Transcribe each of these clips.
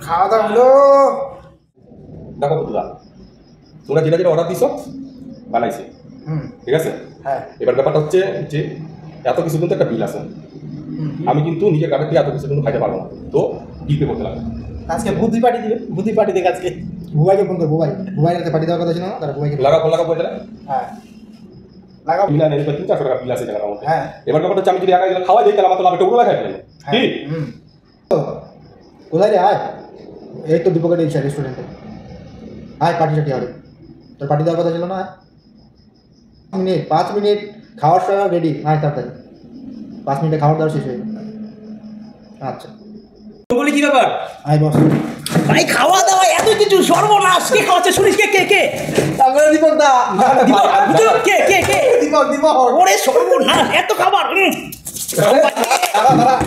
খাওয়া দাওয়া হলো। দেখো বন্ধুরা, তোমরা যেটা যেটা অর্ডার দিছো বানাইছে, ঠিক আছে? হ্যাঁ, এবার ব্যাপারটা হচ্ছে যে এত কিছু কিন্তু একটা বিল আছে। আমি কিন্তু নিজের গাড়ি দিয়ে এত কিছু কিন্তু খাইতে পারবো না, তো বিল পে করতে লাগবে। আজকে বুদ্ধি পার্টি দিবে, বুদ্ধি পার্টি দেখে আজকে বুবাইকে ফোন করবো। বুবাই কাছে পার্টি দেওয়ার কথা ছিল না, তারা বুবাইকে লাগাবো বলে দেয়। হ্যাঁ লাগাবো। বিনা নেই 300-400 টাকা বিল আছে জায়গার মধ্যে। হ্যাঁ, এবার ব্যাপারটা হচ্ছে আমি যদি একা গেলে খাওয়া দিই তাহলে আমার তো লাভ টুকরো লাগাই ফেলে। কি কোথায় রে? আয়, এই তো দীপকের এই রেস্টুরেন্টে আয়, পার্টি টাটি হবে। তোর পার্টি দেওয়ার কথা ছিল না? 5 মিনিট খাওয়ার সময় রেডি। আয় তাড়াতাড়ি, 5 মিনিটে খাওয়ার দাওয়া শেষ হয়ে যাবে। আচ্ছা বলি কি ব্যাপার? আয় বস। ভাই খাওয়া দাওয়া এত কিছু সর্বনাশ, কে খাওয়াচ্ছে শুনিস? কে তারপরে দীপক দা। কে দীপক ওরে সর্বনাশ, এত খাবার।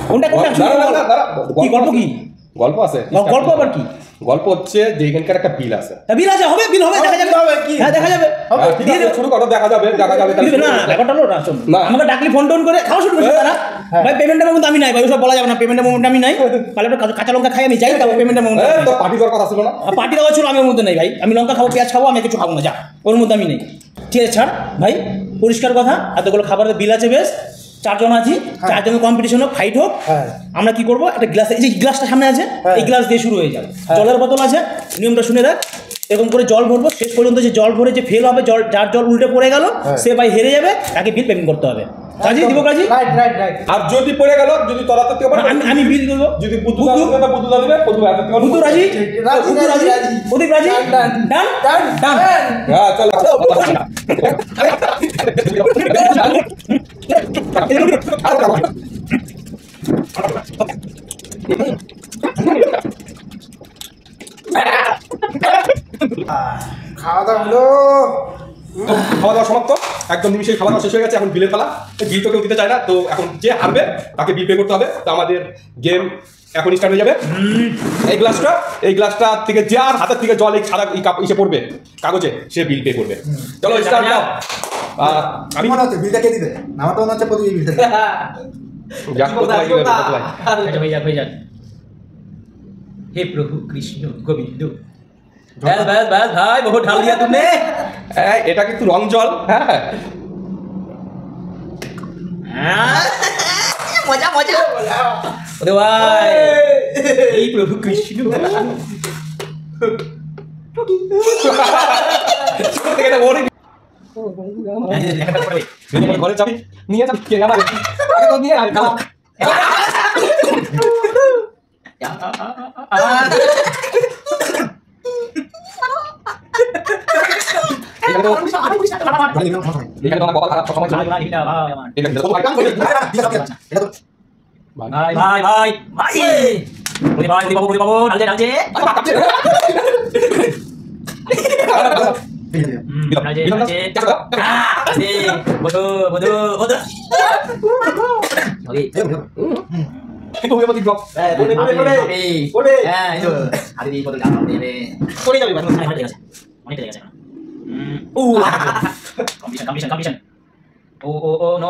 কোনটা কি গল্প? কি গল্প আছে? গল্প আবার কি গল্প হচ্ছে যে এখানকার একটা বিল আছে। বিল আছে? হবে বিল হবে, দেখা যাবে। হ্যাঁ দেখা যাবে, শুরু করো, দেখা যাবে না ব্যাপারটা হলো না, আমাকে ডাকলি ফোন টোন করে খাওয়া শুরু করছে তারা। ভাই পেমেন্টের মোমেন্ট আমি নাই ভাই, ওসব বলা যাবে না। পেমেন্টের মোমেন্ট আমি নাই, তাহলে কাঁচা লঙ্কা খাই আমি যাই, তারপর পেমেন্টের মোমেন্ট। পার্টি দেওয়ার কথা ছিল না? পার্টি দেওয়া ছিল, আমি ওর মধ্যে নেই ভাই। আমি লঙ্কা খাবো, পেঁয়াজ খাবো, আমি কিছু খাবো না, যা ওর মধ্যে আমি নেই। ঠিক আছে ছাড় ভাই, পরিষ্কার কথা। এতগুলো খাবারের বিল আছে, বেশ 4 জন আছি, 4 জনের কম্পিটিশন হোক, ফাইট হোক। আমরা কি করবো, একটা গ্লাস, এই যে গ্লাসটা সামনে আছে, এই গ্লাস দিয়ে শুরু হয়ে যাবে। জলের বোতল আছে, নিয়মটা শুনে রাখ। এরকম করে জল ভরবো, শেষ পর্যন্ত যে জল ভরে যে ফেল হবে, যার জল উল্টে পড়ে গেল, সে ভাই হেরে যাবে, তাকে বিল পেমেন্ট করতে হবে। রাজি? দিব কাজী? আর যদি পড়ে গেল, যদি তোরা তো আমি বিল দেবো। যদি বুদ্ধু দিবে, বুদ্ধু রাজি? প্রদীপ রাজি? ডান। হ্যাঁ চল। খাওয়া দাওয়া হলো। খাওয়া দাওয়া সমাপ্ত, একদম নিমিশেই খাওয়া দাওয়া শেষ হয়ে গেছে। এখন বিলের পালা। বিল তো কেউ দিতে চায় না, তো এখন যে হারবে তাকে বিল পে করতে হবে। তো আমাদের গেম এখন স্টার্ট হয়ে যাবে। এই গ্লাসটা থেকে যে আর হাতের থেকে জল এই সাদা ইসে পড়বে কাগজে, সে বিল পে করবে। চলো স্টার্ট দাও। আমি মনে হচ্ছে বিলটা কে দিবে? আমার তো মনে হচ্ছে প্রদীপ বিলটা দিবে। हे प्रभु कृष्ण गोविंद। बस भाई बहुत ढाल दिया तुमने। এটা কিন্তু রং জল। হ্যাঁ मजा अरे भाई, हे प्रभु कृष्ण। ঘরে যাবি নিয়ে যাবি কে আমার আগে তো নিয়ে আয় খাও। Competition. Oh, no.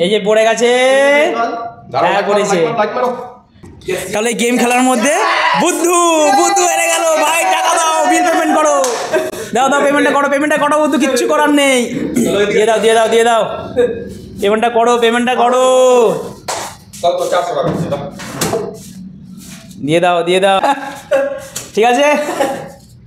এই যে পড়ে গেছে হ্যাঁ করেছে। লাইক মারো। তাহলে গেম খেলার মধ্যে বুদ্ধু বুদ্ধু হেরে গেল ভাই, টাকা দাও, বিল পেমেন্ট করো, দাও দাও পেমেন্টটা করো বুদ্ধু, কিচ্ছু করার নেই, দিয়ে দাও পেমেন্টটা করো কত 400 টাকা দিচ্ছি, দাও। দিয়ে দাও ঠিক আছে।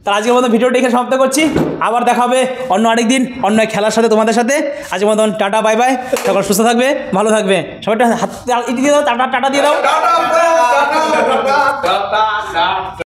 তাহলে আজকের মতন ভিডিওটা এখানে সমাপ্ত করছি, আবার দেখা হবে অন্য আরেকদিন অন্য এক খেলার সাথে তোমাদের সাথে। আজকের মতন টাটা বাই বাই, সকল সুস্থ থাকবে, ভালো থাকবে, সবাই হাত দিয়ে দাও, টাটা দিয়ে দাও। টাটা।